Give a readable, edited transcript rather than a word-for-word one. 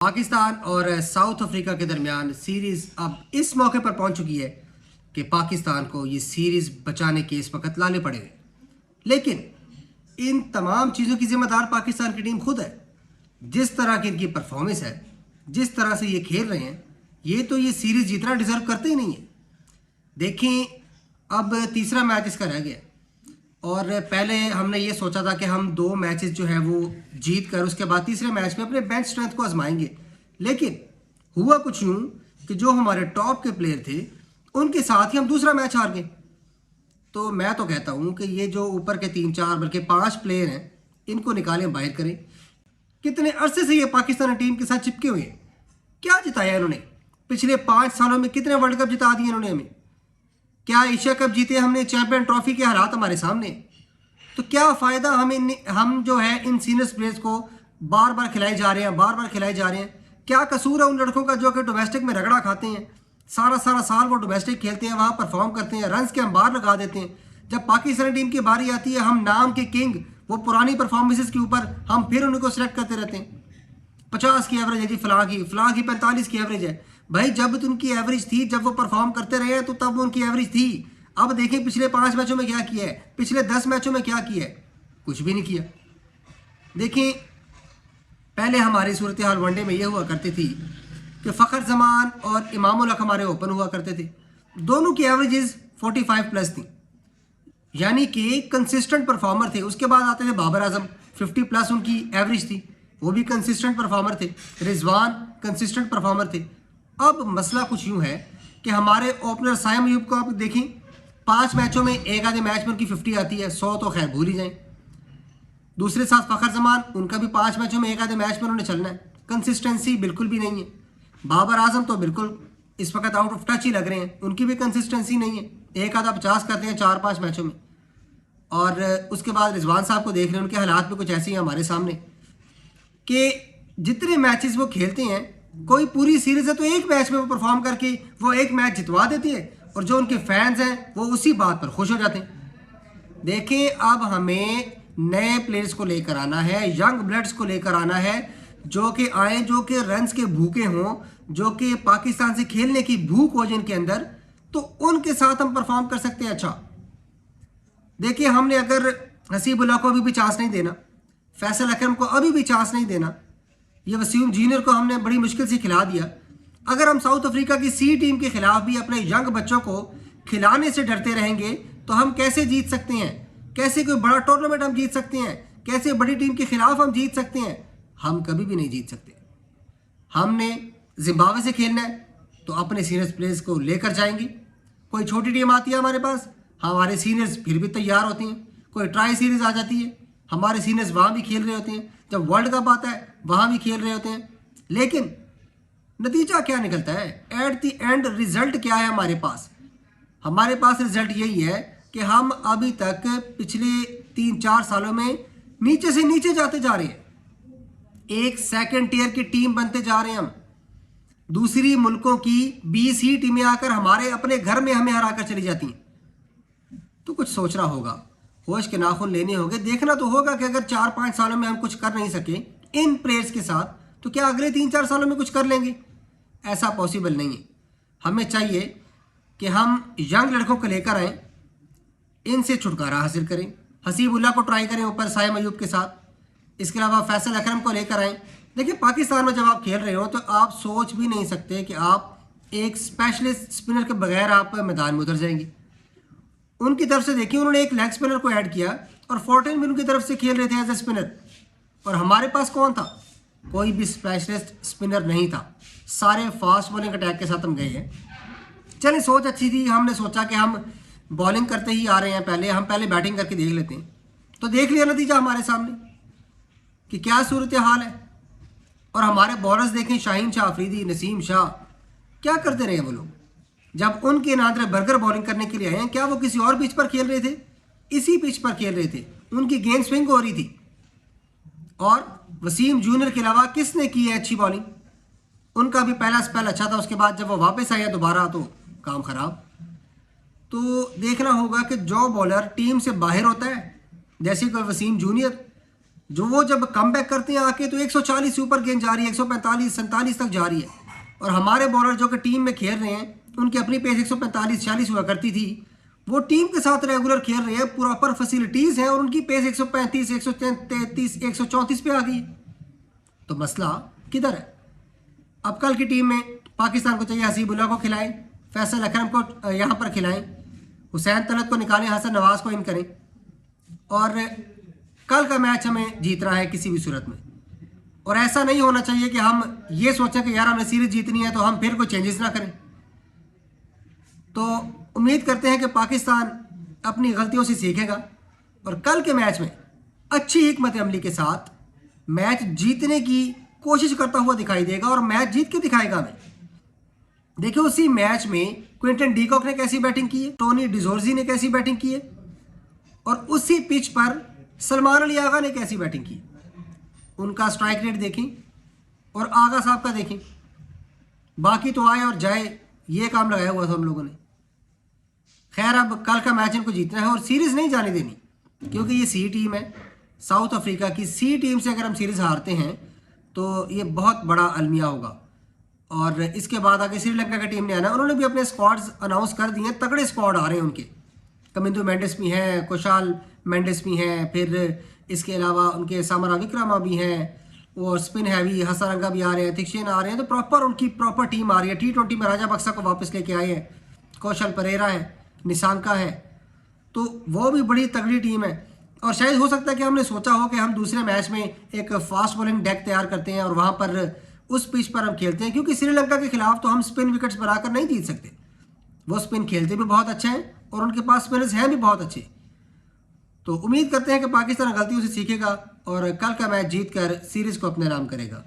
पाकिस्तान और south Africa के दरमियान सीरीज़ अब इस मौके पर पहुंच चुकी है कि पाकिस्तान को ये सीरीज़ बचाने के इस वक्त लाने पड़ेंगे। लेकिन इन तमाम चीज़ों की जिम्मेदार पाकिस्तान की टीम खुद है। जिस तरह की इनकी परफॉर्मेंस है, जिस तरह से ये खेल रहे हैं, ये तो ये सीरीज़ जीतना डिज़र्व करते ही नहीं है। देखें, अब तीसरा मैच इसका रह गया और पहले हमने ये सोचा था कि हम 2 मैचेस जो है वो जीत कर उसके बाद तीसरे मैच में अपने बेंच स्ट्रेंथ को आजमाएंगे। लेकिन हुआ कुछ यूँ कि जो हमारे टॉप के प्लेयर थे उनके साथ ही हम दूसरा मैच हार गए। तो मैं तो कहता हूँ कि ये जो ऊपर के 3-4 बल्कि 5 प्लेयर हैं, इनको निकालें, बाहर करें। कितने अरसे से ये पाकिस्तान टीम के साथ चिपके हुए हैं। क्या जिताया इन्होंने? पिछले 5 सालों में कितने वर्ल्ड कप जिता दिए इन्होंने हमें? क्या एशिया कप जीते हमने? चैंपियन ट्रॉफी के हालात हमारे सामने। तो क्या फ़ायदा हम जो है इन सीनियर प्लेयर्स को बार बार खिलाए जा रहे हैं। क्या कसूर है उन लड़कों का जो कि डोमेस्टिक में रगड़ा खाते हैं? सारा साल वो डोमेस्टिक खेलते हैं, वहाँ परफॉर्म करते हैं, रन्स के अंबार लगा देते हैं। जब पाकिस्तानी टीम की बारी आती है, हम नाम के किंग, वो पुरानी परफॉर्मेंसेस के ऊपर हम फिर उनको सिलेक्ट करते रहते हैं। 50 की एवरेज है जी, फलां की 45 की एवरेज है। भाई जब तो उनकी एवरेज थी, जब वो परफॉर्म करते रहे तो तब उनकी एवरेज थी। अब देखें पिछले 5 मैचों में क्या किया है, पिछले 10 मैचों में क्या किया है? कुछ भी नहीं किया। देखें, पहले हमारी सूरत हाल वनडे में ये हुआ करती थी कि फ़खर जमान और इमामुल हक हमारे ओपन हुआ करते थे। दोनों की एवरेजेस 45+ थी, यानी कि कंसिस्टेंट परफॉर्मर थे। उसके बाद आते थे बाबर आजम, 50+ उनकी एवरेज थी, वो भी कंसिस्टेंट परफॉर्मर थे। रिजवान कंसिस्टेंट परफॉर्मर थे। अब मसला कुछ यूँ है कि हमारे ओपनर साइम अयूब को आप देखें, 5 मैचों में एक आधे मैच में उनकी 50 आती है, 100 तो खैर भूल ही जाएं। दूसरे साथ फ़खर जमान, उनका भी 5 मैचों में एक आधे मैच में उन्होंने चलना है। कंसिस्टेंसी बिल्कुल भी नहीं है। बाबर आजम तो बिल्कुल इस वक्त आउट ऑफ टच ही लग रहे हैं, उनकी भी कंसिस्टेंसी नहीं है। एक आधा 50 करते हैं 4-5 मैचों में। और उसके बाद रिजवान साहब को देख रहे हैं, उनके हालात भी कुछ ऐसे ही हैं हमारे सामने कि जितने मैचेस वो खेलते हैं, कोई पूरी सीरीज है तो एक मैच में वो परफॉर्म करके वो एक मैच जितवा देती है और जो उनके फैंस हैं वो उसी बात पर खुश हो जाते हैं। देखें, अब हमें नए प्लेयर्स को लेकर आना है, यंग ब्लड्स को लेकर आना है, जो कि आए, जो कि रन्स के भूखे हों, जो कि पाकिस्तान से खेलने की भूख हो जिनके अंदर, तो उनके साथ हम परफॉर्म कर सकते हैं। अच्छा देखिए, हमने अगर हसीबुल्लाह को अभी भी चांस नहीं देना, फैसल अकरम को अभी भी चांस नहीं देना, ये वसीम जूनियर को हमने बड़ी मुश्किल से खिला दिया। अगर हम साउथ अफ्रीका की सी टीम के खिलाफ भी अपने यंग बच्चों को खिलाने से डरते रहेंगे तो हम कैसे जीत सकते हैं? कैसे कोई बड़ा टूर्नामेंट हम जीत सकते हैं? कैसे बड़ी टीम के खिलाफ हम जीत सकते हैं? हम कभी भी नहीं जीत सकते। हमने जिम्बाब्वे से खेलना है तो अपने सीनियर प्लेयर्स को लेकर जाएंगे। कोई छोटी टीम आती है हमारे पास, हमारे सीनियर्स फिर भी तैयार होते हैं। कोई ट्राई सीरीज आ जाती है, हमारे सीनियर्स वहाँ भी खेल रहे होते हैं। जब वर्ल्ड कप आता है वहाँ भी खेल रहे होते हैं। लेकिन नतीजा क्या निकलता है? एट द एंड रिजल्ट क्या है हमारे पास? हमारे पास रिजल्ट यही है कि हम अभी तक पिछले 3-4 सालों में नीचे से नीचे जाते जा रहे हैं। एक सेकंड टियर की टीम बनते जा रहे हैं हम। दूसरी मुल्कों की 20 ही टीमें आकर हमारे अपने घर में हमें हराकर चली जाती हैं। तो कुछ सोचना होगा, होश के नाखून लेने होंगे। देखना तो होगा कि अगर 4-5 सालों में हम कुछ कर नहीं सके इन प्लेयर्स के साथ, तो क्या अगले 3-4 सालों में कुछ कर लेंगे? ऐसा पॉसिबल नहीं है। हमें चाहिए कि हम यंग लड़कों को लेकर आएँ, इनसे छुटकारा हासिल करें। हसीबुल्लाह को ट्राई करें ऊपर साइम अयूब के साथ। इसके अलावा फैसल अकरम को लेकर आएँ। देखिए, पाकिस्तान में जब आप खेल रहे हो तो आप सोच भी नहीं सकते कि आप एक स्पेशलिस्ट स्पिनर के बगैर आप मैदान में उतर जाएंगे। उनकी तरफ से देखिए, उन्होंने एक लेग स्पिनर को ऐड किया और 14 भी उनकी तरफ से खेल रहे थे एज ए स्पिनर। और हमारे पास कौन था? कोई भी स्पेशलिस्ट स्पिनर नहीं था। सारे फास्ट बॉलिंग अटैक के साथ हम गए हैं। चलिए, सोच अच्छी थी। हमने सोचा कि हम बॉलिंग करते ही आ रहे हैं, हम पहले बैटिंग करके देख लेते हैं। तो देख लिया नतीजा हमारे सामने कि क्या सूरत हाल है। और हमारे बॉलर्स देखें, शाहीन शाह अफरीदी, नसीम शाह, क्या करते रहे वो लोग? जब उनके नादरे बर्गर बॉलिंग करने के लिए आए हैं, क्या वो किसी और पिच पर खेल रहे थे? इसी पिच पर खेल रहे थे। उनकी गेंद स्विंग हो रही थी। और वसीम जूनियर के अलावा किसने की है अच्छी बॉलिंग? उनका भी पहला स्पेल अच्छा था, उसके बाद जब वो वापस आया दोबारा तो काम खराब। तो देखना होगा कि जो बॉलर टीम से बाहर होता है, जैसे कोई वसीम जूनियर, जो वो जब कम बैक करते हैं आके तो 140 से ऊपर गेंद जा रही है, 145 47 तक जा रही है। और हमारे बॉलर जो कि टीम में खेल रहे हैं उनकी अपनी पेस 145 40 हुआ करती थी, वो टीम के साथ रेगुलर खेल रहे हैं, प्रॉपर फैसिलिटीज़ हैं और उनकी पेस 135 133 134 पे आ गई। तो मसला किधर है? अब कल की टीम में पाकिस्तान को चाहिए हसीबुल्ला को खिलाएं, फैसल अकरम को यहाँ पर खिलाएं, हुसैन तलत को निकालें, हसन नवाज को इन करें, और कल का मैच हमें जीतना है किसी भी सूरत में। और ऐसा नहीं होना चाहिए कि हम ये सोचें कि यार हमने सीरीज जीतनी है तो हम फिर कोई चेंजेस ना करें। तो उम्मीद करते हैं कि पाकिस्तान अपनी गलतियों से सीखेगा और कल के मैच में अच्छी हिकमत अमली के साथ मैच जीतने की कोशिश करता हुआ दिखाई देगा और मैच जीत के दिखाएगा हमें। देखिए उसी मैच में क्विंटन डीकॉक ने कैसी बैटिंग की है, टोनी डिजोर्जी ने कैसी बैटिंग की है, और उसी पिच पर सलमान अली आगा ने कैसी बैटिंग की। उनका स्ट्राइक रेट देखें और आगा साहब का देखें। बाकी तो आए और जाए, ये काम लगाया हुआ था हम लोगों ने। खैर अब कल का मैच इनको जीतना है और सीरीज़ नहीं जाने देनी, क्योंकि ये सी टीम है, साउथ अफ्रीका की सी टीम से अगर हम सीरीज़ हारते हैं तो ये बहुत बड़ा अलमिया होगा। और इसके बाद आगे श्रीलंका की टीम ने आना, उन्होंने भी अपने स्क्वाड्स अनाउंस कर दिए, तगड़े स्क्वाड आ रहे हैं उनके। कमिंदो मेंडिस भी हैं, कुशाल मेंडिस भी हैं, फिर इसके अलावा उनके सामरा विक्रमा भी हैं, और स्पिन हैवी हसरंगा भी आ रहे हैं, थिक्शेन आ रहे हैं। तो प्रॉपर उनकी प्रॉपर टीम आ रही है। T20 में राजा बक्सा को वापस लेके आए हैं, कौशल परेरा है, निशांका है, तो वो भी बड़ी तगड़ी टीम है। और शायद हो सकता है कि हमने सोचा हो कि हम दूसरे मैच में एक फास्ट बॉलिंग डेक तैयार करते हैं और वहाँ पर उस पिच पर हम खेलते हैं, क्योंकि श्रीलंका के खिलाफ तो हम स्पिन विकेट्स बनाकर नहीं जीत सकते। वो स्पिन खेलते भी बहुत अच्छे हैं और उनके पास स्पिनर्स हैं भी बहुत अच्छे। तो उम्मीद करते हैं कि पाकिस्तान गलतियों से सीखेगा और कल का मैच जीतकर सीरीज़ को अपने नाम करेगा।